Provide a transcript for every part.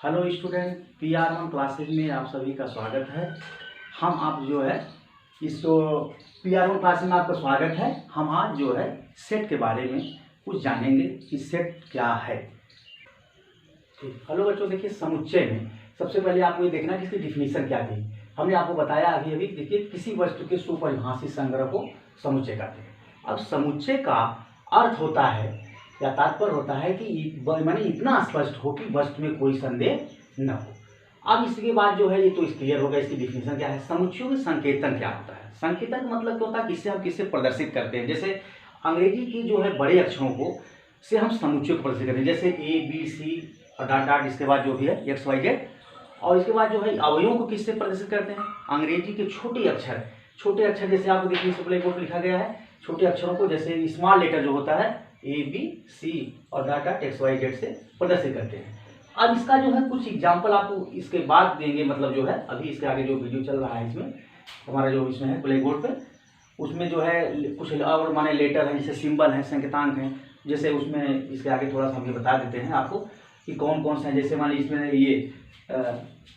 Hello student, PR1 classes में आप सभी का स्वागत है। हम आप जो है इसको PR1 क्लासेज में आपका स्वागत है। हम आज जो है सेट के बारे में कुछ जानेंगे कि सेट क्या है। हेलो बच्चों, देखिए समुच्चय में सबसे पहले आपको ये देखना है कि इसकी डिफिनीशन क्या थी। हमने आपको बताया अभी देखिए किसी वस्तु के सुपरिभाषित संग्रह को समुच्चय कहते हैं। अब समुच्चय का अर्थ होता है या तात्पर्य होता है कि माने इतना स्पष्ट हो कि वस्तु में कोई संदेह न हो। अब इसके बाद जो है ये तो क्लियर हो गया इसकी डिफिनीशन क्या है। समुच्चयों में संकेतन क्या होता है? संकेतन का मतलब क्या होता है? किससे हम किससे प्रदर्शित करते हैं। जैसे अंग्रेजी की जो है बड़े अक्षरों को से हम समुच्चय को प्रदर्शित करते हैं, जैसे ABC और डॉट डॉट, इसके बाद जो भी है XYZ। और इसके बाद जो है अवयवों को किससे प्रदर्शित करते हैं? अंग्रेजी के छोटे अक्षर जैसे आपको देखिए ब्लैक बोर्ड लिखा गया है, छोटे अक्षरों को जैसे स्मॉल लेटर जो होता है ABC और डॉट डॉट XYZ से प्रदर्शित करते हैं। अब इसका जो है कुछ एग्जाम्पल आपको इसके बाद देंगे, मतलब जो है अभी इसके आगे जो वीडियो चल रहा है इसमें हमारा जो इसमें है ब्लैक बोर्ड पे, उसमें जो है कुछ और माने लेटर हैं, जैसे सिंबल हैं, संकेतांक हैं। जैसे उसमें इसके आगे थोड़ा सा हम ये बता देते हैं आपको कि कौन कौन से हैं। जैसे मान लीजिए इसमें ये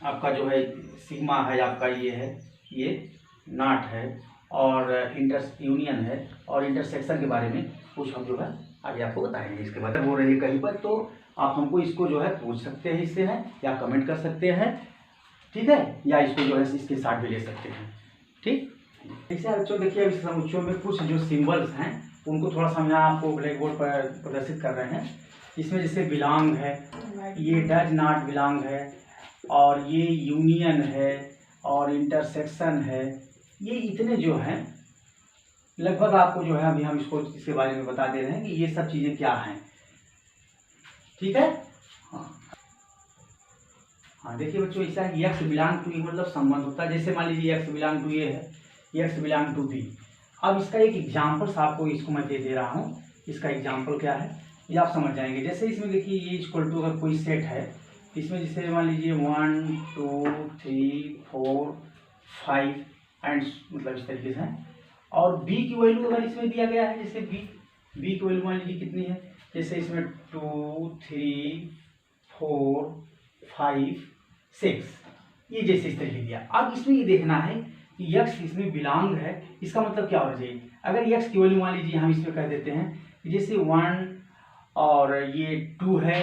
आपका जो है सिग्मा है, आपका ये है, ये नॉट है और इंटर यूनियन है और इंटरसेक्शन के बारे में कुछ हम जो है आगे आपको बताएंगे। इसके बाद हो रही है कहीं पर तो आप हमको इसको जो है पूछ सकते हैं इससे है, या कमेंट कर सकते हैं, ठीक है, या इसको जो है इसके साथ भी ले सकते हैं। ठीक, ऐसे बच्चों देखिए इस समुच्चयों में कुछ जो सिंबल्स हैं उनको थोड़ा सा हम यहाँ आपको ब्लैक बोर्ड पर प्रदर्शित कर रहे हैं। इसमें जैसे बिलोंग है, ये डज नॉट बिलोंग है, और ये यूनियन है और इंटरसेक्शन है। ये इतने जो हैं लगभग आपको जो है अभी हम इसको इसके बारे में बता दे रहे हैं कि ये सब चीज़ें क्या हैं। ठीक है, हाँ देखिए बच्चों, ऐसा एक्स बिलोंग टू, मतलब संबंध होता है। जैसे मान लीजिए एक्स बिलोंग टू ये है, एक्स बिलोंग टू बी। अब इसका एक एग्जाम्पल्स आपको इसको मैं दे रहा हूँ। इसका एग्जाम्पल क्या है ये आप समझ जाएंगे। जैसे इसमें देखिए ये इक्वल टू अगर कोई सेट है, इसमें जैसे मान लीजिए 1 2 3 4 5 एंड मतलब इस तरीके से है। और बी की वैल्यू अगर इसमें दिया गया है, जैसे बी की वैल्यू मान लीजिए कितनी है, जैसे इसमें 2 3 4 5 6, ये जैसे इस तरीके दिया। अब इसमें ये देखना है कि यक्स इसमें बिलोंग है, इसका मतलब क्या होना चाहिए। अगर यक्स की वैल्यू मान लीजिए हम इसमें कह देते हैं कि जैसे 1 और ये 2 है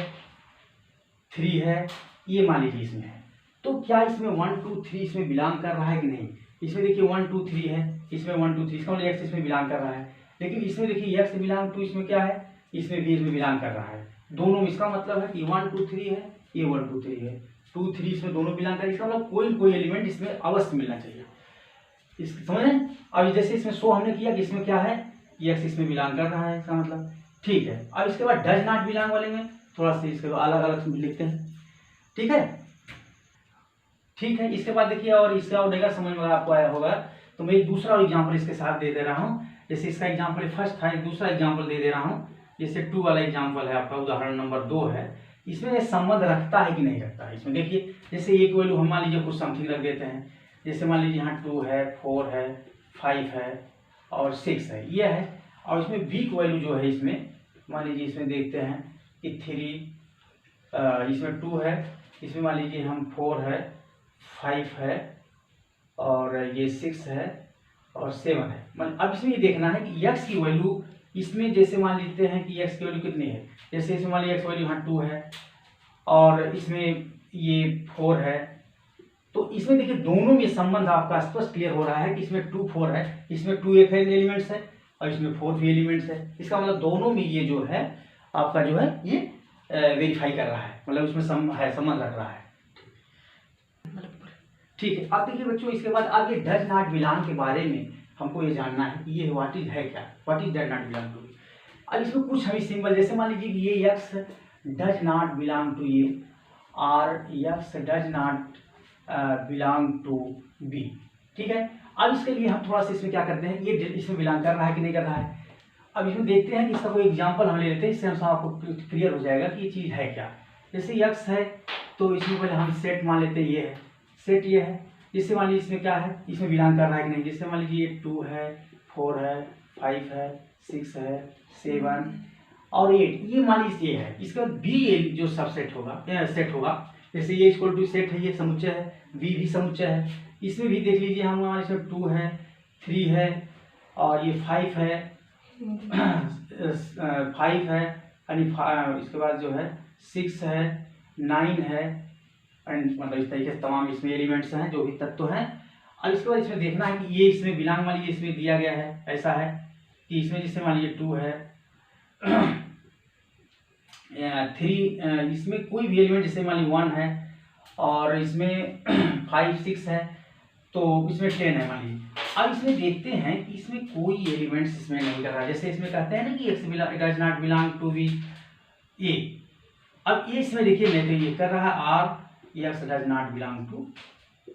3 है, ये मान लीजिए इसमें है, तो क्या इसमें 1 2 3 इसमें बिलोंग कर रहा है कि नहीं। इसमें देखिए 1 2 3 है, इसमें 1 2 3, इसका मतलब एक्स इसमें बिलोंग कर रहा है। लेकिन इसमें देखिए एक्स बिलोंग टू इसमें क्या है, इसमें भी इसमें बिलोंग कर रहा है। दोनों में इसका मतलब है कि 1 2 3 है, ये 1 2 3 है, 2 3 इसमें दोनों बिलोंग कर, इसका मतलब कोई एलिमेंट इसमें अवश्य मिलना चाहिए। इस समझ रहे हैं। अब जैसे इसमें शो हमने किया कि इसमें क्या है, ये एक्स इसमें बिलोंग कर रहा है, इसका मतलब ठीक है। अब इसके बाद डज नॉट बिलोंग वाले में थोड़ा सा इसके अलग अलग लिखते हैं, ठीक है। इसके बाद देखिए और इसका और देगा समझ में आपको आया होगा, तो मैं एक दूसरा एग्जांपल इसके साथ दे दे रहा हूँ। जैसे इसका एग्जांपल फर्स्ट था, एक दूसरा एग्जांपल दे रहा हूँ। जैसे 2 वाला एग्जांपल है आपका, उदाहरण नंबर 2 है। इसमें संबंध रखता है कि नहीं रखता है। इसमें देखिए जैसे एक वैल्यू हम मान लीजिए कुछ समथिंग रख देते हैं, जैसे मान लीजिए यहाँ 2 है 4 है 5 है और 6 है, ये है। और इसमें बी की वैल्यू जो है इसमें मान लीजिए इसमें देखते हैं कि 3, इसमें 2 है, इसमें मान लीजिए हम 4 है 5 है और ये 6 है और 7 है। मतलब अब इसमें ये देखना है कि x की वैल्यू इसमें, जैसे मान लेते हैं कि x की वैल्यू कितनी है, जैसे इसमें मान लीजिए x वैल्यू यहाँ 2 है और इसमें ये 4 है, तो इसमें देखिए दोनों में संबंध आपका स्पष्ट क्लियर हो रहा है कि इसमें 2 4 है, इसमें 2 एक एलिमेंट्स है और इसमें 4 भी एलिमेंट्स है। इसका मतलब दोनों में ये जो है आपका जो है ये वेरीफाई कर रहा है, मतलब उसमें संबंध रख रहा है। ठीक है, अब देखिए बच्चों इसके बाद आगे डज नॉट बिलोंग के बारे में हमको ये जानना है कि ये व्हाट इज है क्या, what is does not belong to. अब इसमें कुछ हमें सिंबल, जैसे मान लीजिए कि ये X does not belong to A और X does not belong to B, ठीक है। अब इसके लिए हम थोड़ा सा इसमें क्या करते हैं, ये इसमें बिलोंग कर रहा है कि नहीं कर रहा है। अब इसमें देखते हैं कि इसका कोई एग्जाम्पल हम ले लेते हैं, इससे हम आपको क्लियर हो जाएगा कि ये चीज़ है क्या। जैसे एक्स है तो इसमें पहले हम सेट मान लेते हैं, ये है सेट, ये है। जिससे मान लीजिए इसमें क्या है, इसमें बिलोंग कर रहा है कि नहीं। जिससे मान लीजिए ये 2 है 4 है 5 है 6 है 7 और 8, ये मान लीजिए ये है। इसके बाद बी जो सबसेट होगा सेट होगा, जैसे ये इक्वल टू सेट है, ये समुच्चय है, बी भी समुच्चय है। इसमें भी देख लीजिए हमारे इसमें 2 है, 3 है और ये 5 है, 5 है यानी इसके बाद जो है 6 है, 9 है एंड मतलब इस तरीके से तमाम इसमें एलिमेंट्स हैं जो भी तत्व हैं। अब इसके बाद इसमें देखना है कि ये इसमें बिलोंग मान लीजिए इसमें दिया गया है, ऐसा है कि इसमें जैसे मान लीजिए 2 है 3, इसमें कोई भी एलिमेंट जैसे मान लीजिए 1 है और इसमें 5 6 है तो इसमें 10 है मान लीजिए। अब इसमें देखते हैं कि इसमें कोई एलिमेंट्स इसमें नहीं कर रहा है, जैसे इसमें कहते हैं ना कि X does not belong to B A. अब ये इसमें देखिए नहीं तो ये कर रहा है R X does not belong to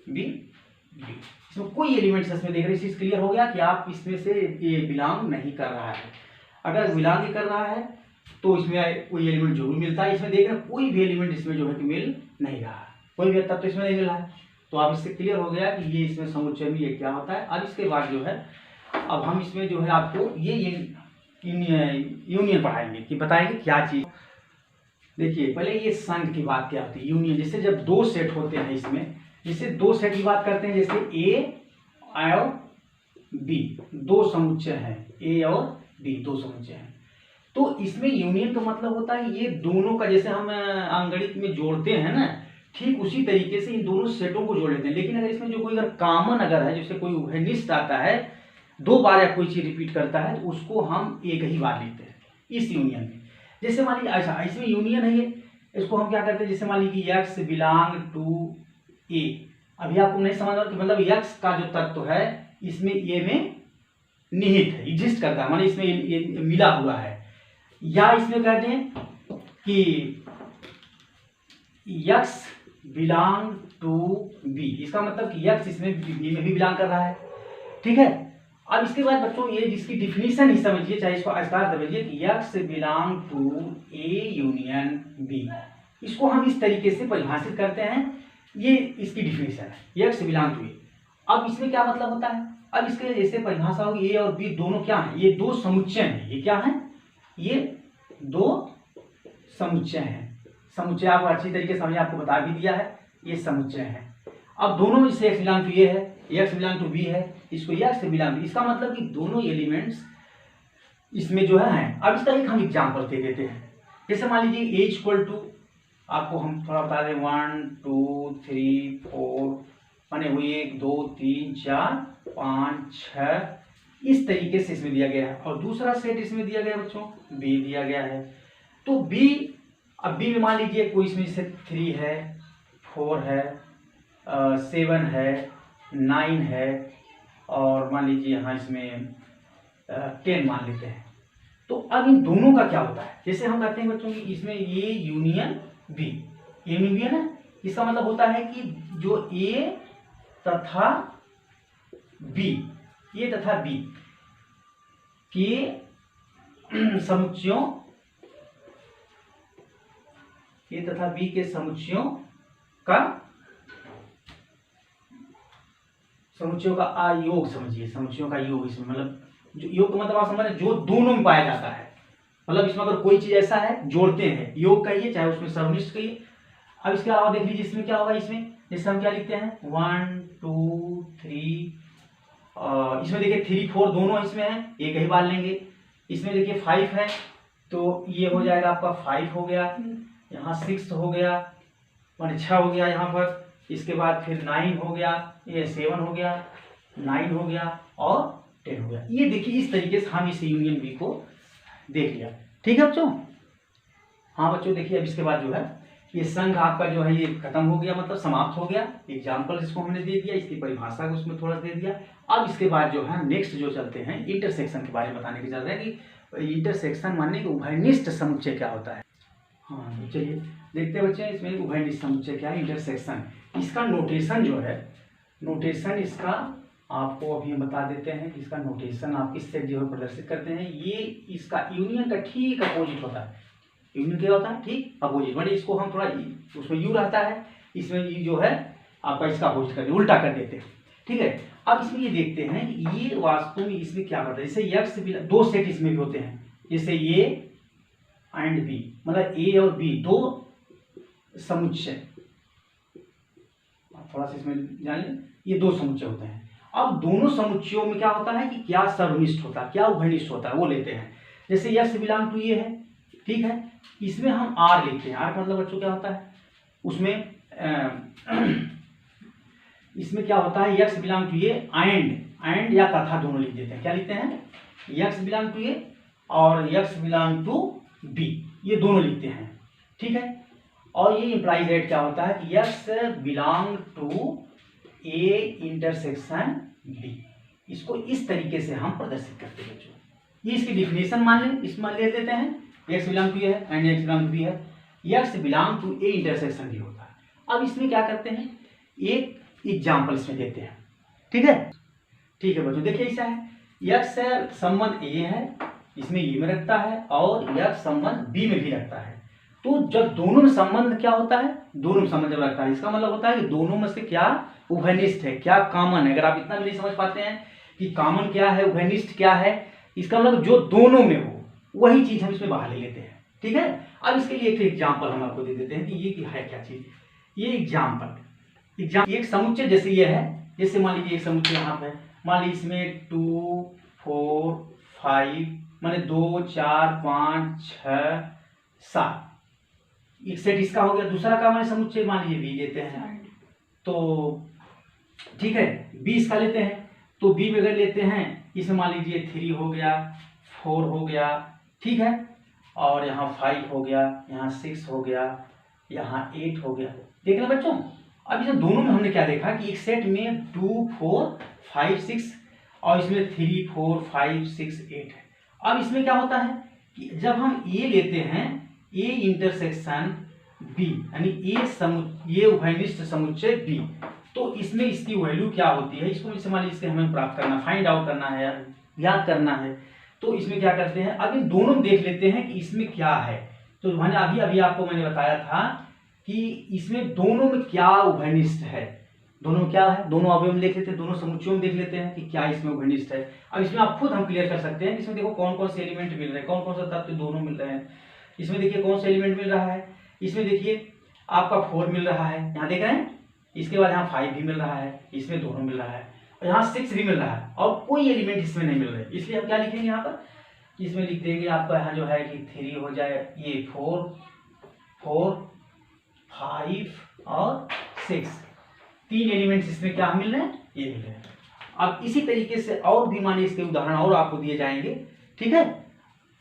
B B, इसमें कोई एलिमेंट्स इसमें देख रहे हैं। चीज क्लियर हो गया कि आप इसमें से ये बिलोंग नहीं कर रहा है। अगर बिलोंग कर रहा है तो इसमें कोई एलिमेंट जरूर मिलता है। इसमें देख रहे हैं कोई भी एलिमेंट इसमें जो है कि मिल नहीं रहा है, कोई भी तत्व तो इसमें नहीं मिल रहा है। तो आप इससे क्लियर हो गया कि ये इसमें समुच्चय में ये क्या होता है। अब इसके बाद जो है अब हम इसमें जो है आपको ये यूनियन पढ़ाएंगे कि बताएंगे क्या चीज। देखिए पहले ये संघ की बात क्या होती है, यूनियन। जैसे जब दो सेट होते हैं इसमें, जैसे दो सेट की बात करते हैं, जैसे ए और बी दो समुच्चय हैं, ए और बी दो समुच्चय हैं, तो इसमें यूनियन का मतलब होता है ये दोनों का, जैसे हम अंकगणित में जोड़ते हैं ना, ठीक उसी तरीके से इन दोनों सेटों को जोड़ लेते हैं। लेकिन अगर इसमें जो कोई अगर कॉमन अगर है, जैसे कोई उभयनिष्ठ आता है, 2 बार या कोई चीज रिपीट करता है, तो उसको हम एक ही बार लेते हैं इस यूनियन में। जैसे मान लीजिए अच्छा इसमें यूनियन है ये, इसको हम क्या करते हैं, जैसे मान लीजिए कि एक्स बिलोंग टू ए। अभी आपको नहीं समझ आ रहा कि मतलब एक्स का जो तत्व है इसमें ए में निहित है, एग्जिस्ट करता है, माने इसमें ये मिला हुआ है। या इसमें कहते हैं कि x बिलोंग टू बी, इसका मतलब कि x इसमें बी में भी बिलोंग कर रहा है, ठीक है। अब इसके बाद बच्चों ये जिसकी डिफिनीशन ही समझिए, चाहे इसको आस्कार समझिए कि x belong to A union B, इसको हम इस तरीके से परिभाषित करते हैं। ये इसकी डिफिनीशन है, x बिलोंग टू ए। अब इसमें क्या मतलब होता है, अब इसके जैसे परिभाषा होगी, ए और बी दोनों क्या है, ये दो समुच्चय हैं। ये क्या है, ये दो समुच्चय हैं। समुच्चय आपको अच्छी तरीके से समझिए, आपको बता भी दिया है, ये समुच्चय है। अब दोनों में से एक्स बिलोंग टू ए है, एक्स बिलोंग टू बी है, इसको एक्स बिलोंग, इसका मतलब कि दोनों एलिमेंट्स इसमें जो है हैं। अब इसका एक हम एग्जांपल दे देते हैं। जैसे मान लीजिए ए इक्वल टू, आपको हम थोड़ा बता दें, 1 2 3 4 माने हुई 1 2 3 4 5 6 इस तरीके से इसमें दिया गया है। और दूसरा सेट इसमें दिया गया है बच्चों, बी दिया गया है। तो बी, अब बी में मान लीजिए कोई इसमें जैसे 3 है, 4 है, 7 है, 9 है और मान लीजिए यहाँ इसमें 10 मान लेते हैं। तो अब इन दोनों का क्या होता है, जैसे हम कहते हैं बच्चों की इसमें ये यूनियन बी, यूनियन बी है ना, इसका मतलब होता है कि जो ए तथा बी, ए तथा बी के समुच्चयों, ए तथा बी के समुच्चयों का योग समझिए, समुच्चयों का योग। इसमें मतलब जो योग का मतलब आप समझ रहे हैं, जो दोनों में पाया जाता है। मतलब इसमें अगर कोई चीज ऐसा है जोड़ते हैं, योग कहिए चाहे उसमें सर्वनिष्ठ कहिए। अब इसके अलावा देख लीजिए इसमें क्या होगा, इसमें जैसे हम क्या लिखते हैं 1 2 3, इसमें देखिए 3 4 दोनों इसमें है, एक ही बार लेंगे। इसमें देखिए 5 है तो ये हो जाएगा आपका 5 हो गया, यहाँ 6 हो गया, 6 हो गया यहाँ पर। इसके बाद फिर 9 हो गया, ये 7 हो गया, 9 हो गया और 10 हो गया। ये देखिए इस तरीके से हम इस यूनियन बी को देख लिया, ठीक है बच्चों। हाँ बच्चों देखिए अब इसके बाद जो है ये संघ आपका जो है ये खत्म हो गया, मतलब समाप्त हो गया। एग्जाम्पल इसको हमने दे दिया, इसकी परिभाषा को उसमें थोड़ा दे दिया। अब इसके बाद जो है नेक्स्ट जो चलते हैं इंटरसेक्शन के बारे में बताने की जरूरत है कि इंटरसेक्शन मानने कि उभयनिष्ठ समुच्चय क्या होता है। हाँ तो चलिए देखते हैं बच्चे इसमें उभयनिष्ठ समुच्चय क्या है, इंटरसेक्शन। इसका नोटेशन जो है, नोटेशन इसका आपको अभी हम बता देते हैं कि इसका नोटेशन आप इससे जो है प्रदर्शित करते हैं। ये इसका यूनियन का ठीक अपोजिट होता है। यूनियन क्या होता है, ठीक अपोजिट, मतलब इसको हम थोड़ा उसमें यू रहता है, इसमें यू जो है आपका इसका अपोजिट कर उल्टा कर देते हैं, ठीक है। अब इसमें ये देखते हैं ये वास्तव में इसमें क्या करता है। जैसे एक्स दो सेट इसमें भी होते हैं, जैसे ए एंड बी, मतलब ए और बी दो समुच्चय, थोड़ा सा इसमें जान लें, ये दो समुच्चय होते हैं। अब दोनों समुच्चयों में क्या होता है कि क्या सर्वनिष्ठ होता है, क्या उभयनिष्ठ होता है, वो लेते हैं। जैसे यक्स बिलोंग टू ये है, ठीक है, इसमें हम आर लेते हैं। आर का मतलब बच्चों क्या होता है, उसमें इसमें क्या होता है, यक्स बिलोंग टू ये एंड या तथा दोनों लिख देते हैं। क्या लिखते हैं, यक्स बिलोंग टू ए और यक्स बिलोंग टू बी, ये दोनों लिखते हैं, ठीक है। और ये इंप्लाइज दैट क्या होता है कि x belong to A intersection B, इसको इस तरीके से हम प्रदर्शित करते हैं बच्चों। ये इसकी डिफिनेशन मान लें, इसमें ले लेते हैं, यक्स बिलोंग टू ए है and X belong to B है, X belong to A intersection B होता है। अब इसमें क्या करते हैं, एक एग्जाम्पल इसमें देते हैं, ठीक है। ठीक है बच्चों, देखिए ऐसा है, यक्स संबंध ए है, इसमें ए में रखता है, और यक्स संबंध बी में भी रखता है। तो जब दोनों में संबंध क्या होता है, दोनों में संबंध जब रखता है, इसका मतलब होता है कि दोनों में से क्या उभयनिष्ठ है, क्या कॉमन है। अगर आप इतना भी नहीं समझ पाते हैं कि कॉमन क्या है, उभयनिष्ठ क्या है, इसका मतलब जो दोनों में हो वही चीज हम इसमें बाहर ले लेते हैं, ठीक है। अब इसके लिए एक एग्जाम्पल हम आपको दे देते हैं कि ये है क्या चीज। ये एग्जाम्पल एक समुच्चय जैसे ये है, जैसे मान लीजिए एक समुच्चय यहाँ पे, मान लीजिए इसमें 2 4 5 माने 2 4 5 6 7, एक सेट इसका हो गया। दूसरा का हमारे समुच्चय मान लीजिए बी देते हैं, तो ठीक है, बी इसका लेते हैं, तो बी में अगर लेते हैं, इसमें मान लीजिए 3 हो गया, 4 हो गया, ठीक है, और यहाँ 5 हो गया, यहाँ 6 हो गया, यहाँ 8 हो गया। देख रहे बच्चों, अब इसमें दोनों में हमने क्या देखा कि एक सेट में 2 4 5 6 और इसमें 3 4 5 6 8 है। अब इसमें क्या होता है कि जब हम ए लेते हैं, ए इंटरसेक्शन बी, यानी ये उभयनिष्ठ समुच्चय बी, तो इसमें इसकी वैल्यू क्या होती है, इसको मान लीजिए इसके हमें प्राप्त करना, फाइंड आउट करना है, याद करना है। तो इसमें क्या करते हैं, अब इन दोनों देख लेते हैं कि इसमें क्या है। तो मैंने अभी आपको मैंने बताया था कि इसमें दोनों में क्या उभयनिष्ठ है, दोनों में क्या है, दोनों अवयव में देख लेते हैं, दोनों समुच्चयों में देख लेते हैं कि क्या इसमें उभयनिष्ठ है। अब इसमें आप खुद हम क्लियर कर सकते हैं, इसमें देखो कौन कौन से एलिमेंट मिल रहे हैं, कौन कौन सा तत्व दोनों मिल रहे हैं। इसमें देखिए कौन सा एलिमेंट मिल रहा है, इसमें देखिए आपका 4 मिल रहा है, यहाँ देख रहे हैं, इसके बाद यहाँ 5 भी मिल रहा है, इसमें दोनों मिल रहा है, और यहाँ 6 भी मिल रहा है, और कोई एलिमेंट इसमें नहीं मिल रहे। इसलिए हम क्या लिखेंगे यहाँ पर, इसमें लिख देंगे आपका यहाँ जो है कि 3 हो जाए, ये 4 4 5 और 6, 3 एलिमेंट्स इसमें क्या मिल रहे हैं, ये मिल रहे हैं। अब इसी तरीके से और भी मानिए इसके उदाहरण और आपको दिए जाएंगे, ठीक है।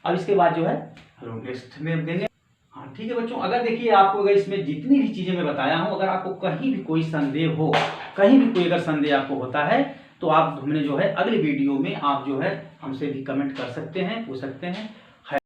अब इसके बाद जो है हम नेक्स्ट में देंगे। हाँ ठीक है बच्चों, अगर देखिए आपको अगर इसमें जितनी भी चीजें मैं बताया हूँ, अगर आपको कहीं भी कोई संदेह हो, कहीं भी कोई अगर संदेह आपको होता है, तो आप हमने जो है अगले वीडियो में आप जो है हमसे भी कमेंट कर सकते हैं, पूछ सकते हैं।